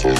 Well,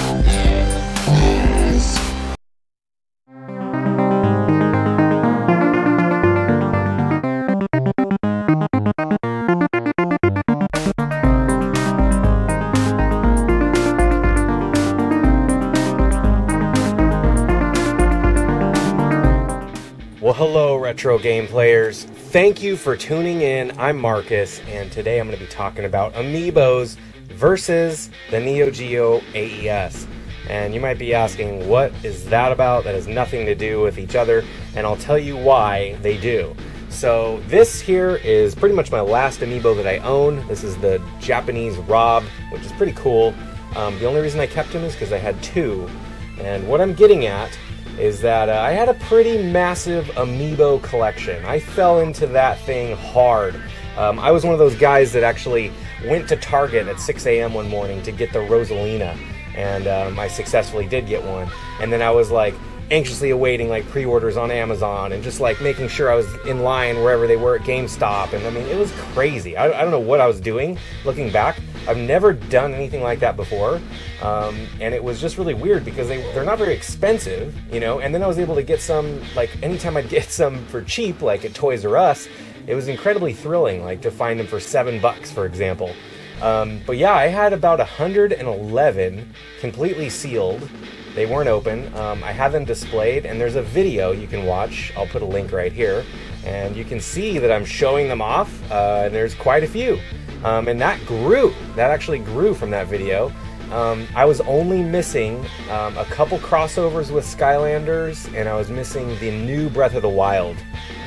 hello retro game players. Thank you for tuning in. I'm Marcus, and today I'm going to be talking about Amiibos versus the Neo Geo AES. And you might be asking, what is that about? That has nothing to do with each other, and I'll tell you why they do. So this here is pretty much my last Amiibo that I own. This is the Japanese Rob, which is pretty cool. The only reason I kept him is because I had two. And what I'm getting at is that I had a pretty massive Amiibo collection. I fell into that thing hard. I was one of those guys that actually went to Target at 6 a.m. one morning to get the Rosalina, and I successfully did get one. And then I was like anxiously awaiting like pre-orders on Amazon and just like making sure I was in line wherever they were at GameStop. And I mean, it was crazy. I don't know what I was doing looking back. I've never done anything like that before, and it was just really weird because they're not very expensive, you know. And then I was able to get some, like anytime I'd get some for cheap, like at Toys R Us, it was incredibly thrilling, like to find them for $7, for example. But yeah, I had about 111 completely sealed. They weren't open. I had them displayed, and there's a video you can watch. I'll put a link right here, and you can see that I'm showing them off, and there's quite a few. And that grew. That actually grew from that video. I was only missing a couple crossovers with Skylanders, and I was missing the new Breath of the Wild,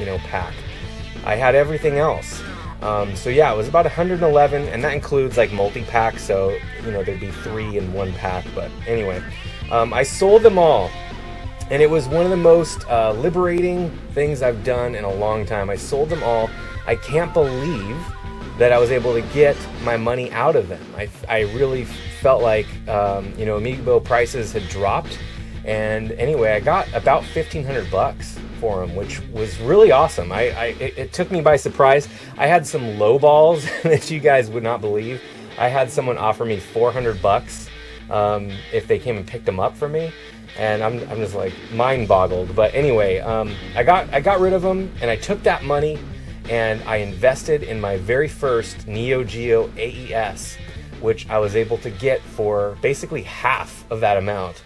you know, pack. I had everything else. So yeah, it was about 111, and that includes like multi-packs, so you know there'd be 3 in one pack. But anyway, I sold them all, and it was one of the most liberating things I've done in a long time. I sold them all. I can't believe that I was able to get my money out of them. I really felt like, you know, Amiibo prices had dropped, and anyway, I got about $1,500 for them, which was really awesome. It took me by surprise. I had some low balls that you guys would not believe. I had someone offer me $400 if they came and picked them up for me, and I'm just like mind boggled. But anyway, I got rid of them, and I took that money and I invested in my very first Neo Geo AES, which I was able to get for basically half of that amount,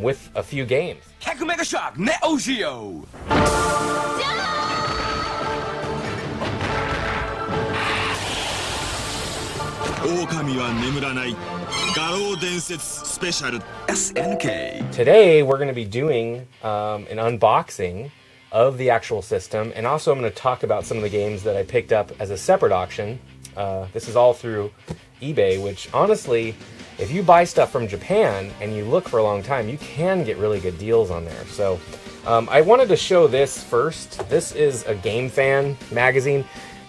with a few games. 100 Mega Shock Neo Geo! SNK. Today we're going to be doing an unboxing of the actual system, and also I'm going to talk about some of the games that I picked up as a separate auction. This is all through eBay, which honestly, if you buy stuff from Japan and you look for a long time, you can get really good deals on there. So I wanted to show this first. This is a Game Fan magazine.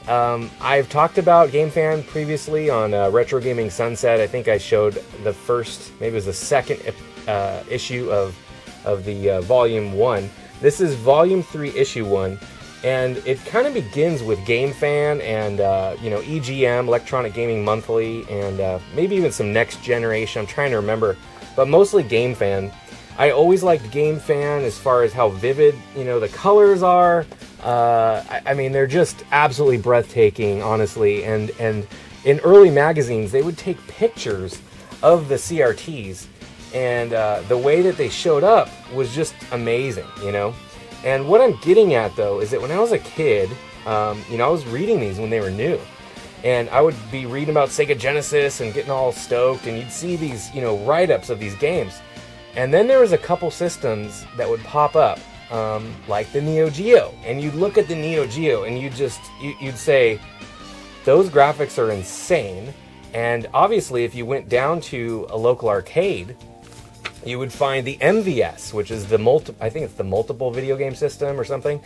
I've talked about Game Fan previously on Retro Gaming Sunset. I think I showed the first, maybe it was the second issue of the Volume 1. This is Volume 3, Issue 1, and it kind of begins with Game Fan and, you know, EGM, Electronic Gaming Monthly, and maybe even some Next Generation. I'm trying to remember, but mostly Game Fan. I always liked Game Fan as far as how vivid, you know, the colors are. I mean, they're just absolutely breathtaking, honestly, and in early magazines, they would take pictures of the CRTs, and the way that they showed up was just amazing, you know. And what I'm getting at, though, is that when I was a kid, you know, I was reading these when they were new, and I would be reading about Sega Genesis and getting all stoked, and you'd see these, you know, write-ups of these games. And then there was a couple systems that would pop up, like the Neo Geo, and you'd look at the Neo Geo and you'd say, those graphics are insane. And obviously, if you went down to a local arcade, you would find the MVS, which is the I think it's the multiple video game system or something.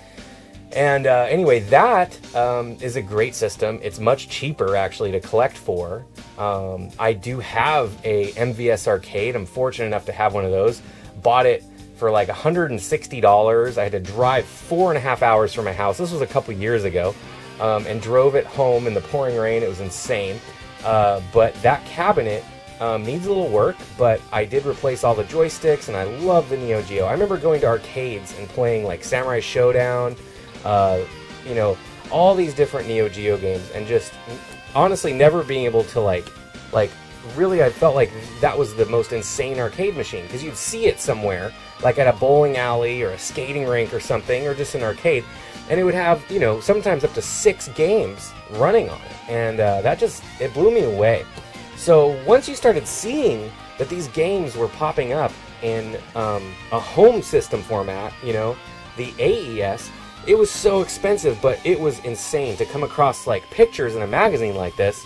And anyway, that is a great system. It's much cheaper actually to collect for. I do have a MVS arcade. I'm fortunate enough to have one of those. Bought it for like $160. I had to drive 4.5 hours from my house. This was a couple years ago, and drove it home in the pouring rain. It was insane. But that cabinet needs a little work, but I did replace all the joysticks, and I love the Neo Geo. I remember going to arcades and playing like Samurai Showdown, you know, all these different Neo Geo games, and just honestly never being able to like really, I felt like that was the most insane arcade machine, because you'd see it somewhere, like at a bowling alley or a skating rink or something, or just an arcade, and it would have, you know, sometimes up to 6 games running on it, and it blew me away. So once you started seeing that these games were popping up in a home system format, you know, the AES, it was so expensive, but it was insane to come across like pictures in a magazine like this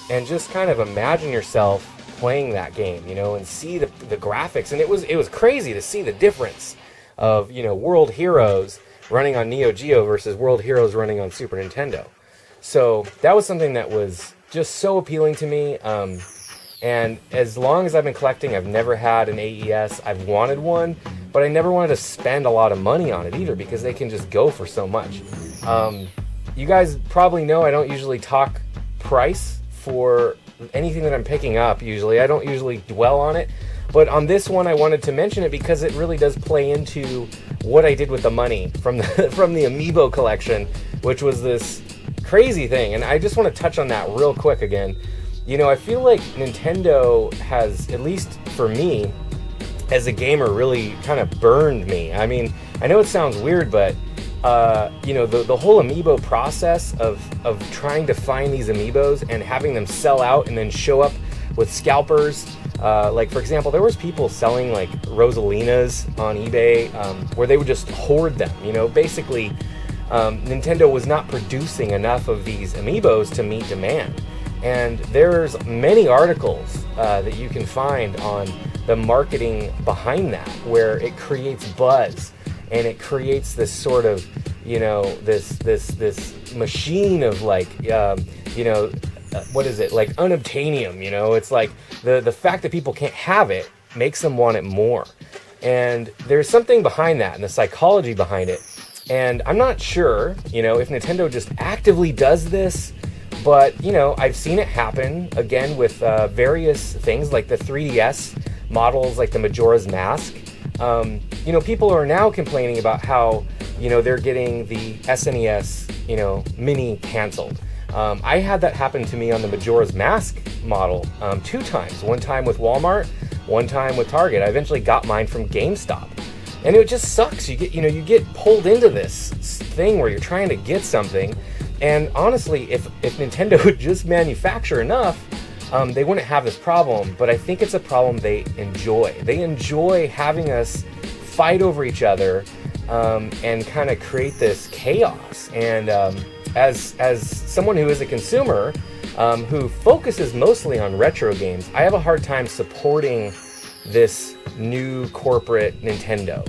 and just kind of imagine yourself playing that game, you know, and see the graphics. And it was crazy to see the difference of, you know, World Heroes running on Neo Geo versus World Heroes running on Super Nintendo. So that was something that was just so appealing to me. And as long as I've been collecting, I've never had an AES. I've wanted one, but I never wanted to spend a lot of money on it either, because they can just go for so much. You guys probably know I don't usually talk price for anything that I'm picking up. Usually I don't usually dwell on it, but on this one I wanted to mention it because it really does play into what I did with the money from the from the Amiibo collection, which was this crazy thing. And I just want to touch on that real quick again. You know, I feel like Nintendo has, at least for me as a gamer, really kind of burned me. I mean, I know it sounds weird, but you know, the whole Amiibo process of trying to find these Amiibos and having them sell out and then show up with scalpers. Like, for example, there was people selling like Rosalinas on eBay, where they would just hoard them. You know, basically, Nintendo was not producing enough of these Amiibos to meet demand. And there's many articles that you can find on the marketing behind that, where it creates buzz and it creates this sort of, you know, this machine of like, you know, what is it, like unobtainium, you know? It's like the fact that people can't have it makes them want it more. And there's something behind that and the psychology behind it. And I'm not sure, you know, if Nintendo just actively does this, but, you know, I've seen it happen, again, with various things like the 3DS models, like the Majora's Mask. You know, people are now complaining about how, you know, they're getting the SNES, you know, Mini canceled. I had that happen to me on the Majora's Mask model 2 times. One time with Walmart, one time with Target. I eventually got mine from GameStop. And it just sucks. You get, you know, you get pulled into this thing where you're trying to get something. And honestly, if Nintendo would just manufacture enough, they wouldn't have this problem. But I think it's a problem they enjoy. They enjoy having us fight over each other and kind of create this chaos. And as someone who is a consumer who focuses mostly on retro games, I have a hard time supporting this new corporate Nintendo.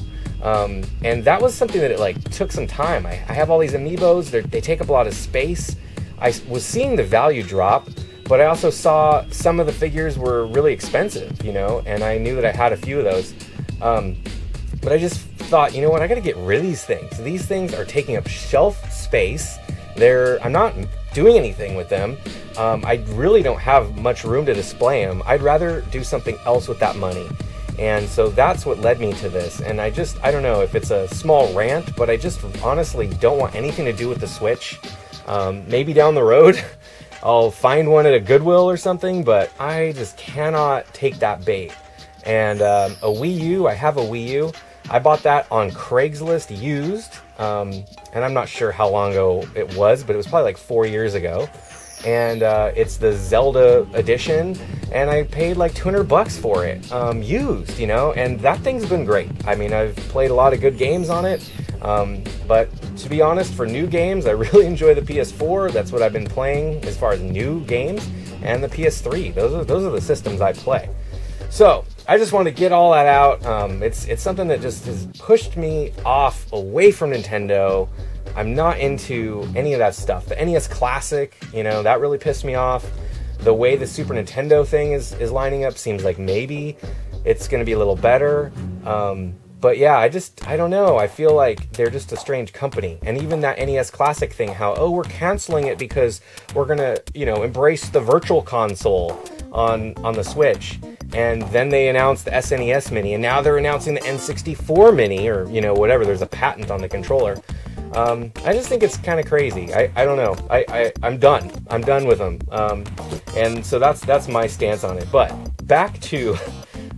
And that was something that it like took some time. I have all these Amiibos, they take up a lot of space. I was seeing the value drop, but I also saw some of the figures were really expensive, you know, and I knew that I had a few of those. But I just thought, you know what, I gotta get rid of these things. These things are taking up shelf space. I'm not doing anything with them. I really don't have much room to display them. I'd rather do something else with that money. And so that's what led me to this. And I don't know if it's a small rant, but I just honestly don't want anything to do with the Switch. Maybe down the road, I'll find one at a Goodwill or something, but I just cannot take that bait. And a Wii U, I have a Wii U. I bought that on Craigslist used, and I'm not sure how long ago it was, but it was probably like 4 years ago. And it's the Zelda edition, and I paid like $200 for it, used, you know, and that thing's been great. I mean, I've played a lot of good games on it, but to be honest, for new games, I really enjoy the PS4. That's what I've been playing as far as new games, and the PS3. Those are the systems I play. So I just want to get all that out. It's something that just has pushed me away from Nintendo. I'm not into any of that stuff. The NES Classic, you know, that really pissed me off. The way the Super Nintendo thing is lining up seems like maybe it's going to be a little better. But yeah, I don't know. I feel like they're just a strange company. And even that NES Classic thing, how, oh, we're canceling it because we're going to, you know, embrace the virtual console. on the Switch. And then they announced the SNES Mini, and now they're announcing the N64 Mini, or, you know, whatever. There's a patent on the controller. I just think it's kind of crazy. I don't know. I'm done. I'm done with them. And so that's my stance on it. But back to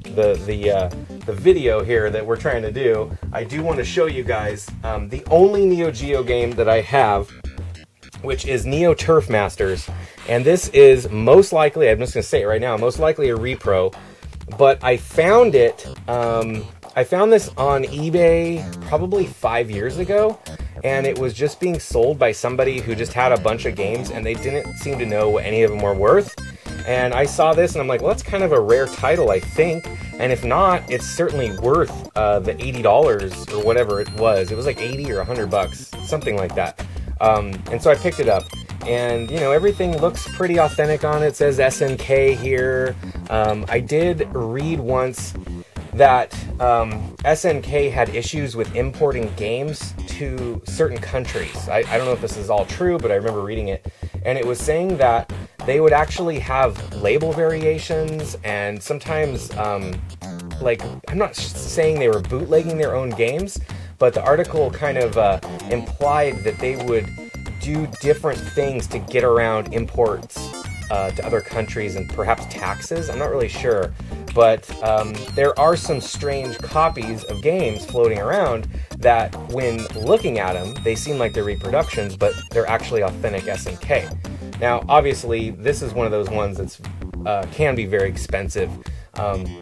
the video here that we're trying to do. I do want to show you guys the only Neo Geo game that I have, which is Neo Turf Masters. And this is most likely, I'm just going to say it right now, most likely a repro. But I found it, I found this on eBay probably 5 years ago. And it was just being sold by somebody who just had a bunch of games and they didn't seem to know what any of them were worth. And I saw this and I'm like, well, that's kind of a rare title, I think. And if not, it's certainly worth the $80 or whatever it was. It was like 80 or 100 bucks, something like that. And so I picked it up. And, you know, everything looks pretty authentic on it. It says SNK here. I did read once that SNK had issues with importing games to certain countries. I don't know if this is all true, but I remember reading it. And it was saying that they would actually have label variations, and sometimes, like, I'm not saying they were bootlegging their own games, but the article kind of implied that they would do different things to get around imports to other countries and perhaps taxes. I'm not really sure, but there are some strange copies of games floating around that when looking at them, they seem like they're reproductions, but they're actually authentic SNK. Now, obviously, this is one of those ones that's can be very expensive.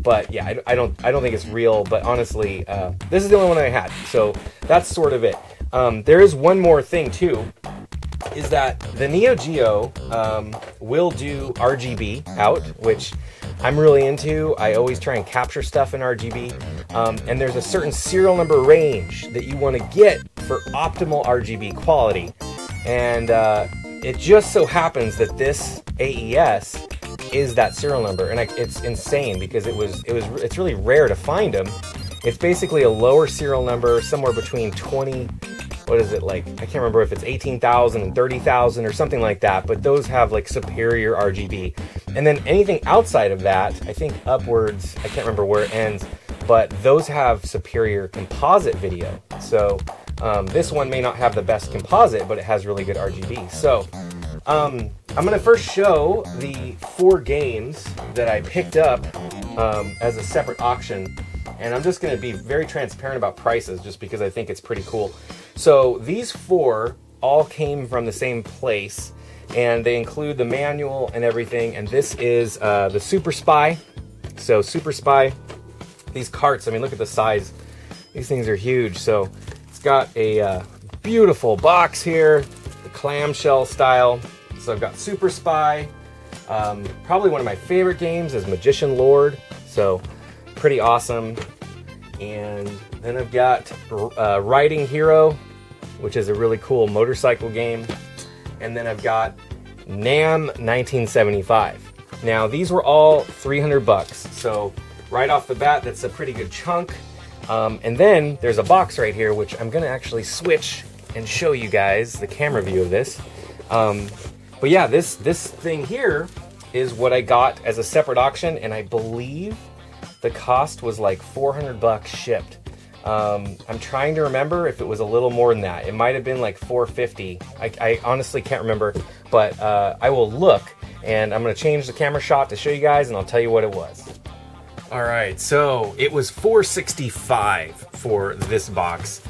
But yeah, I don't think it's real, but honestly, this is the only one I had, so that's sort of it. There is one more thing too, is that the Neo Geo will do RGB out, which I'm really into. I always try and capture stuff in RGB, and there's a certain serial number range that you want to get for optimal RGB quality, and it just so happens that this AES is that serial number, and it's insane because it's really rare to find them. It's basically a lower serial number, somewhere between 20, what is it, like, I can't remember if it's 18,000 and 30,000 or something like that, but those have like superior RGB. And then anything outside of that, I think upwards, I can't remember where it ends, but those have superior composite video. So this one may not have the best composite, but it has really good RGB. So I'm going to first show the 4 games that I picked up as a separate auction. And I'm just going to be very transparent about prices just because I think it's pretty cool. So these 4 all came from the same place, and they include the manual and everything. And this is the Super Spy. So Super Spy, these carts, I mean, look at the size. These things are huge. So it's got a beautiful box here, the clamshell style. So I've got Super Spy. Probably one of my favorite games is Magician Lord. So pretty awesome. And then I've got Riding Hero, which is a really cool motorcycle game. And then I've got NAM 1975. Now these were all 300 bucks. So right off the bat, that's a pretty good chunk. And then there's a box right here, which I'm gonna actually switch and show you guys the camera view of this. But yeah, this thing here is what I got as a separate auction, and I believe the cost was like 400 bucks shipped. I'm trying to remember if it was a little more than that. It might have been like 450. I honestly can't remember, but I will look, and I'm gonna change the camera shot to show you guys, and I'll tell you what it was. All right, so it was $465 for this box,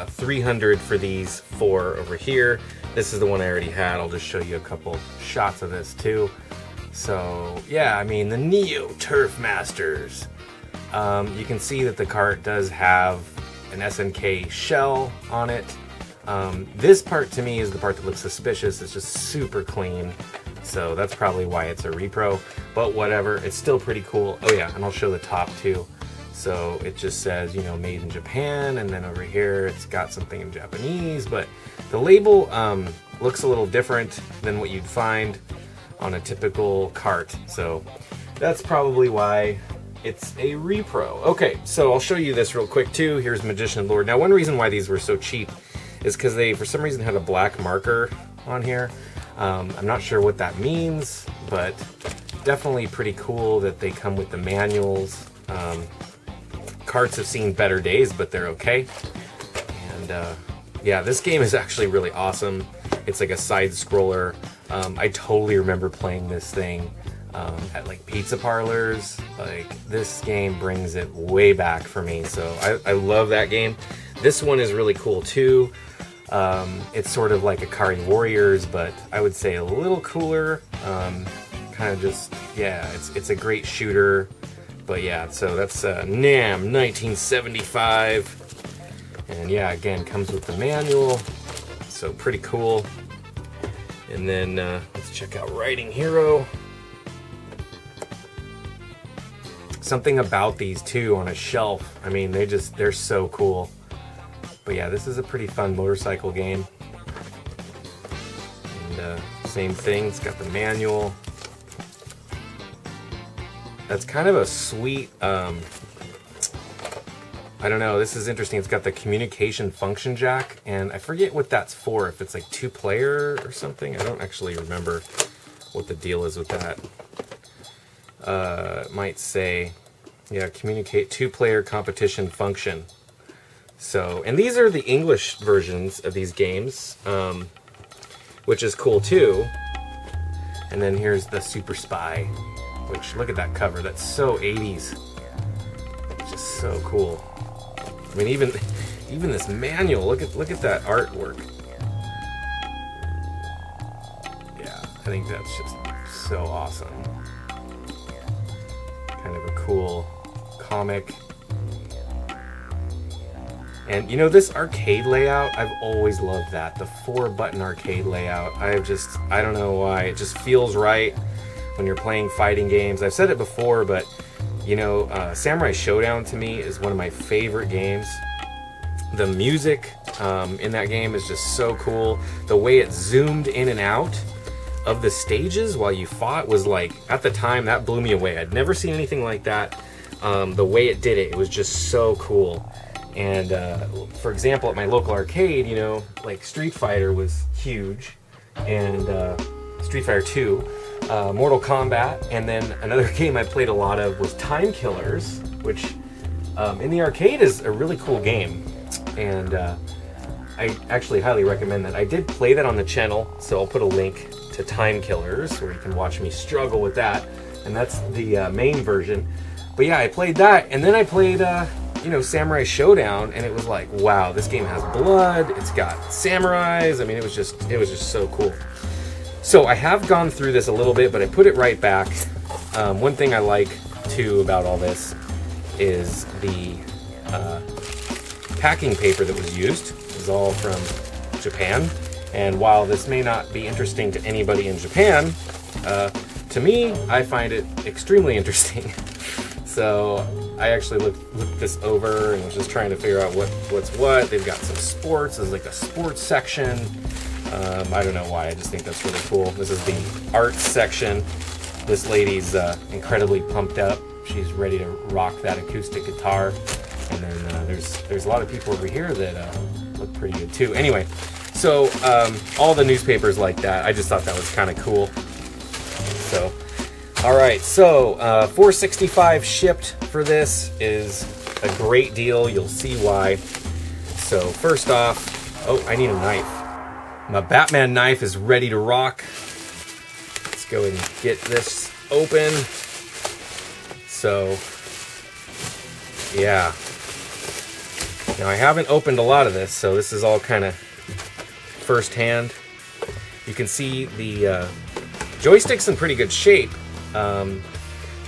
300 for these 4 over here. This is the one I already had. I'll just show you a couple shots of this too. So yeah, I mean, the Neo Turf Masters. You can see that the cart does have an SNK shell on it. This part to me is the part that looks suspicious. It's just super clean. So that's probably why it's a repro, but whatever, it's still pretty cool. Oh yeah, and I'll show the top too. So it just says, you know, made in Japan, and then over here it's got something in Japanese, but the label looks a little different than what you'd find on a typical cart. So that's probably why it's a repro. Okay, so I'll show you this real quick too. Here's Magician Lord. Now, one reason why these were so cheap is because they, for some reason, had a black marker on here. I'm not sure what that means, but definitely pretty cool that they come with the manuals. Carts have seen better days, but they're okay. And yeah, this game is actually really awesome. It's like a side scroller. I totally remember playing this thing at like pizza parlors. Like, this game brings it way back for me, so I love that game. This one is really cool too. It's sort of like Akari Warriors, but I would say a little cooler. Kind of just, yeah, it's a great shooter. But yeah, so that's NAM 1975. And yeah, again, comes with the manual. So pretty cool. And then let's check out Riding Hero. Something about these two on a shelf. I mean, they're so cool. But yeah, this is a pretty fun motorcycle game. And same thing, it's got the manual. That's kind of a sweet, I don't know, this is interesting. It's got the communication function jack, and I forget what that's for, if it's like 2-player or something. I don't actually remember what the deal is with that. It might say, yeah, communicate 2-player competition function. So, and these are the English versions of these games, which is cool too. And then here's the Super Spy, which, look at that cover, that's so 80s. It's just so cool. I mean, even this manual, look at that artwork. Yeah, I think that's just so awesome. Kind of a cool comic. And you know, this arcade layout, I've always loved that. The 4-button arcade layout. I don't know why, it just feels right when you're playing fighting games. I've said it before, but you know, Samurai Showdown to me is one of my favorite games. The music in that game is just so cool. The way it zoomed in and out of the stages while you fought was like, at the time, that blew me away. I'd never seen anything like that. The way it did it, it was just so cool. And for example, at my local arcade, you know, like Street Fighter was huge, and Street Fighter 2, Mortal Kombat, and then another game I played a lot of was Time Killers, which in the arcade is a really cool game. And I actually highly recommend that. I did play that on the channel, so I'll put a link to Time Killers where you can watch me struggle with that. And that's the main version. But yeah, I played that, and then I played, you know, Samurai Showdown, and it was like, wow, this game has blood. It's got samurais. I mean, it was just so cool. So I have gone through this a little bit, but I put it right back. One thing I like too about all this is the packing paper that was used. It was all from Japan, and while this may not be interesting to anybody in Japan, to me, I find it extremely interesting. So I actually looked this over and was just trying to figure out what's what. They've got some sports. There's like a sports section. I don't know why. I just think that's really cool. This is the art section. This lady's incredibly pumped up. She's ready to rock that acoustic guitar. And then there's a lot of people over here that look pretty good too. Anyway, so all the newspapers like that. I just thought that was kind of cool. So, all right. So $4.65 shipped for this is a great deal. You'll see why. So first off, oh, I need a knife. My Batman knife is ready to rock. Let's go and get this open. So, yeah. Now I haven't opened a lot of this, so this is all kind of first-hand. You can see the joystick's in pretty good shape.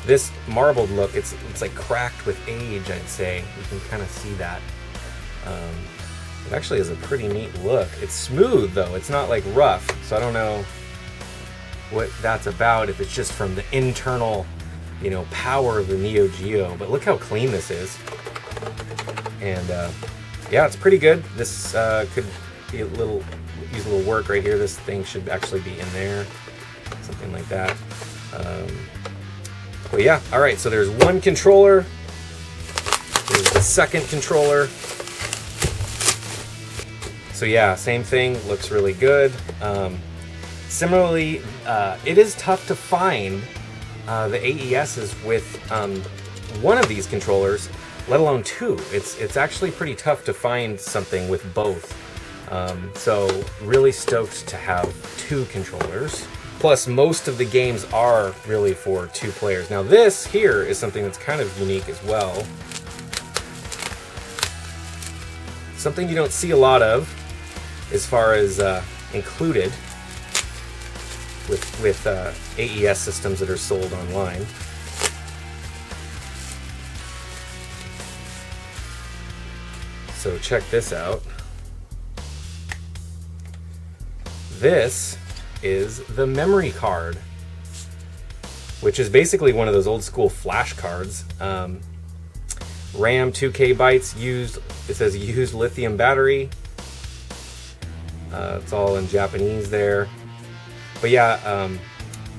This marbled look, it's like cracked with age, I'd say. You can kind of see that. It actually has a pretty neat look. It's smooth though, it's not like rough, so I don't know what that's about, if it's just from the internal, you know, power of the Neo Geo, but look how clean this is. And yeah, it's pretty good. This could be use a little work right here. This thing should actually be in there, something like that. But yeah, all right, so there's one controller. There's the second controller. So yeah, same thing, looks really good. Similarly, it is tough to find the AESs with one of these controllers, let alone two. It's actually pretty tough to find something with both. So really stoked to have two controllers. Plus, most of the games are really for two players. Now this here is something that's kind of unique as well. Something you don't see a lot of as far as included with AES systems that are sold online. So check this out. This is the memory card, which is basically one of those old school flash cards. RAM 2K bytes used. It says used lithium battery. It's all in Japanese there. But yeah,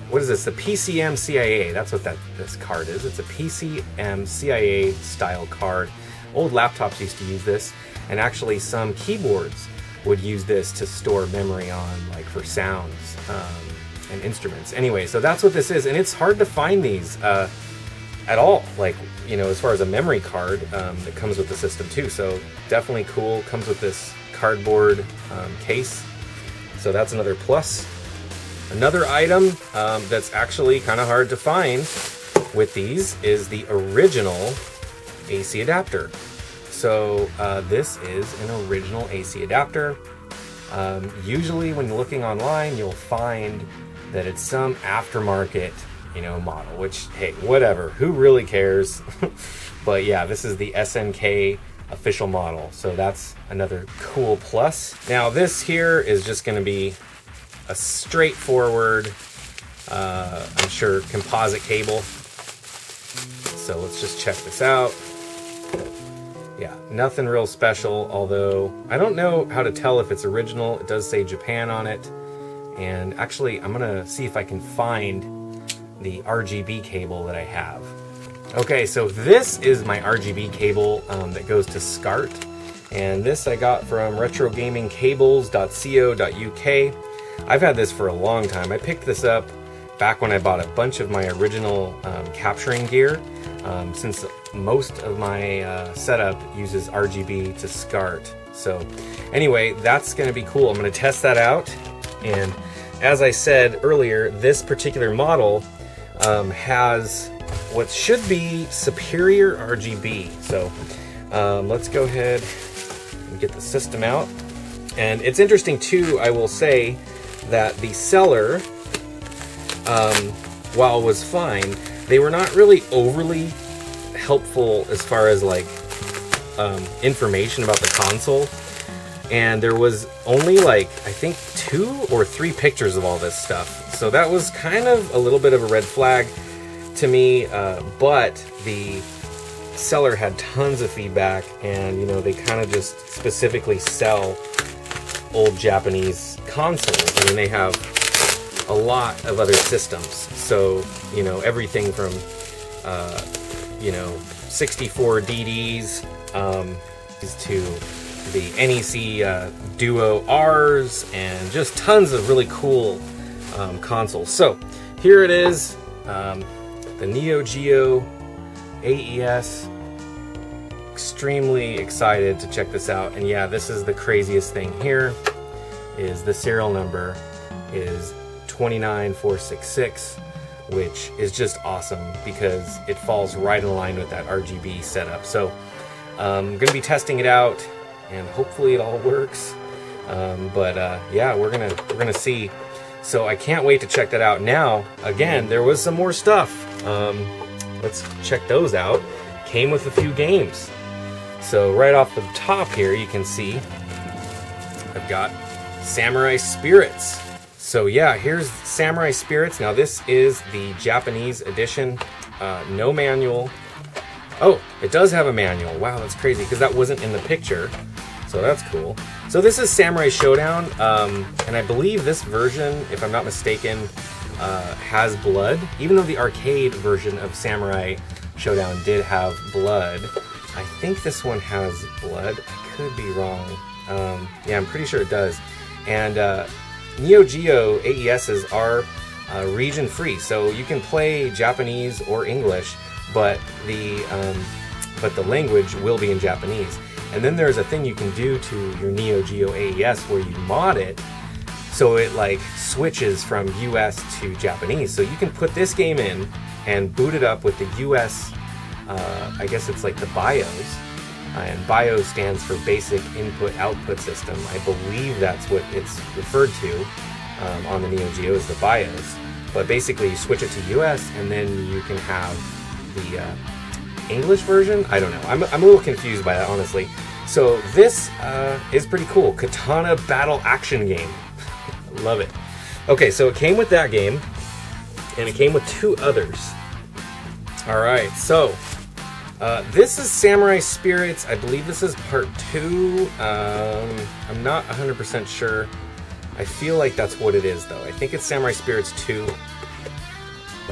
what is this? The PCM CIA. That's what this card is. It's a PCM CIA style card. Old laptops used to use this, and actually some keyboards would use this to store memory on, like for sounds and instruments. Anyway, so that's what this is, and it's hard to find these at all, like, you know, as far as a memory card that comes with the system too. So definitely cool. Comes with this cardboard case, so that's another plus. Another item that's actually kind of hard to find with these is the original AC adapter. So this is an original AC adapter. Usually when you're looking online, you'll find that it's some aftermarket, you know, model, which, hey, whatever, who really cares? But yeah, this is the SNK official model, so that's another cool plus. Now this here is just going to be a straightforward, I'm sure, composite cable. So let's just check this out. Yeah, nothing real special, although I don't know how to tell if it's original. It does say Japan on it. And actually, I'm gonna see if I can find the RGB cable that I have. Okay, so this is my RGB cable that goes to SCART. And this I got from retrogamingcables.co.uk. I've had this for a long time. I picked this up back when I bought a bunch of my original capturing gear. Since most of my setup uses RGB to SCART. So anyway, that's going to be cool. I'm going to test that out. And as I said earlier, this particular model has what should be superior RGB. So let's go ahead and get the system out. And it's interesting too, I will say, that the seller, while it was fine, they were not really overly helpful as far as like information about the console, and there was only like, I think, 2 or 3 pictures of all this stuff. So that was kind of a little bit of a red flag to me, but the seller had tons of feedback, and you know, they kind of just specifically sell old Japanese consoles. I mean, they have a lot of other systems, so you know, everything from you know, 64 DDs to the NEC Duo Rs, and just tons of really cool consoles. So here it is, the Neo Geo AES. Extremely excited to check this out. And yeah, this is the craziest thing here, is the serial number is 29466, which is just awesome because it falls right in line with that RGB setup. So I'm gonna be testing it out, and hopefully it all works. Yeah, we're gonna see. So I can't wait to check that out. Now, again, there was some more stuff. Let's check those out. Came with a few games. So right off the top here, you can see I've got Samurai Spirits. So yeah, here's Samurai Spirits. Now this is the Japanese edition, no manual. Oh, it does have a manual. Wow, that's crazy, because that wasn't in the picture. So that's cool. So this is Samurai Showdown, and I believe this version, if I'm not mistaken, has blood. Even though the arcade version of Samurai Showdown did have blood, I think this one has blood. I could be wrong. Yeah, I'm pretty sure it does. And Neo Geo AESs are region free, so you can play Japanese or English, but the language will be in Japanese. And then there's a thing you can do to your Neo Geo AES where you mod it so it like switches from US to Japanese. So you can put this game in and boot it up with the US, I guess it's like the BIOS, and BIOS stands for Basic Input Output System. I believe that's what it's referred to on the Neo Geo is the BIOS. But basically you switch it to US and then you can have the English version? I don't know. I'm a little confused by that, honestly. So this is pretty cool. Katana Battle Action Game. Love it. Okay, so it came with that game, and it came with 2 others. Alright, so this is Samurai Spirits. I believe this is part 2. I'm not 100% sure. I feel like that's what it is, though. I think it's Samurai Spirits 2.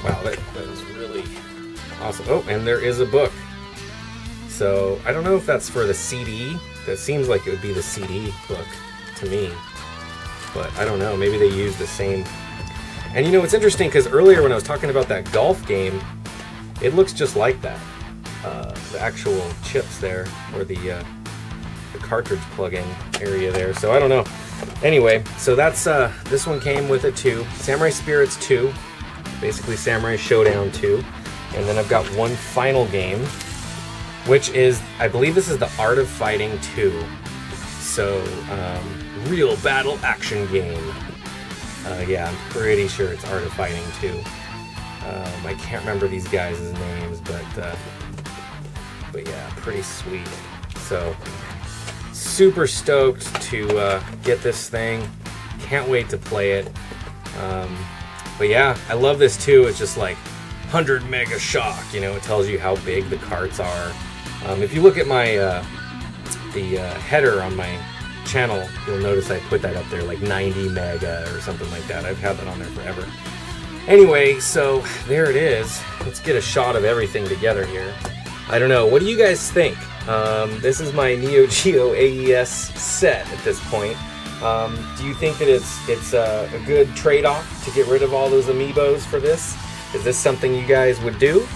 Wow, that is really awesome. Oh, and there is a book. So, I don't know if that's for the CD. That seems like it would be the CD book to me. But I don't know, maybe they use the same. And you know, it's interesting because earlier when I was talking about that golf game, it looks just like that. The actual chips there, or the cartridge plug-in area there. So I don't know. Anyway, so that's this one came with it too. Samurai Spirits 2, basically Samurai Showdown 2. And then I've got one final game, which is, I believe this is the Art of Fighting 2. So, real battle action game. Yeah, I'm pretty sure it's Art of Fighting 2. I can't remember these guys' names, but yeah, pretty sweet. So, super stoked to get this thing. Can't wait to play it. But yeah, I love this too. It's just like 100 mega shock, you know, it tells you how big the carts are. If you look at my the header on my channel, you'll notice I put that up there, like 90 mega or something like that. I've had that on there forever. Anyway, so there it is. Let's get a shot of everything together here. I don't know, what do you guys think? This is my Neo Geo AES set at this point. Do you think that it's a good trade-off to get rid of all those amiibos for this? Is this something you guys would do?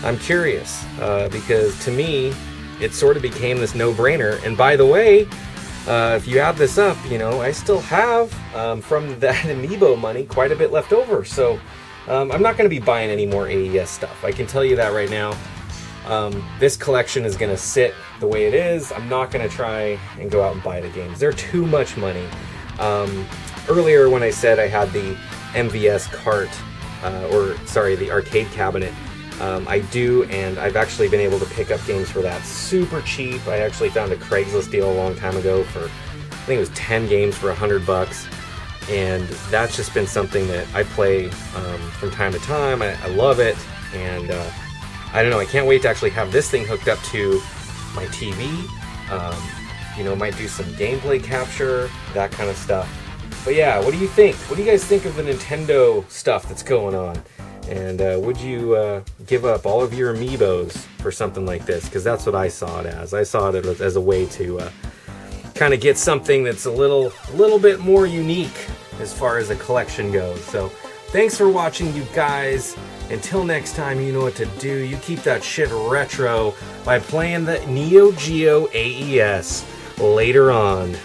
I'm curious, because to me, it sort of became this no-brainer. And by the way, if you add this up, you know, I still have, from that amiibo money, quite a bit left over. So I'm not going to be buying any more AES stuff. I can tell you that right now. This collection is going to sit the way it is. I'm not going to try and go out and buy the games. They're too much money. Earlier when I said I had the MVS cart, the arcade cabinet, I do, and I've actually been able to pick up games for that super cheap. I actually found a Craigslist deal a long time ago for, I think it was 10 games for $100, and that's just been something that I play from time to time. I love it, and I don't know, I can't wait to actually have this thing hooked up to my TV. You know, might do some gameplay capture, that kind of stuff. But yeah, what do you think? What do you guys think of the Nintendo stuff that's going on? And would you give up all of your amiibos for something like this? Because that's what I saw it as. I saw it as a way to kind of get something that's a little bit more unique as far as a collection goes. So thanks for watching, you guys. Until next time, you know what to do. You keep that shit retro by playing the Neo Geo AES later on.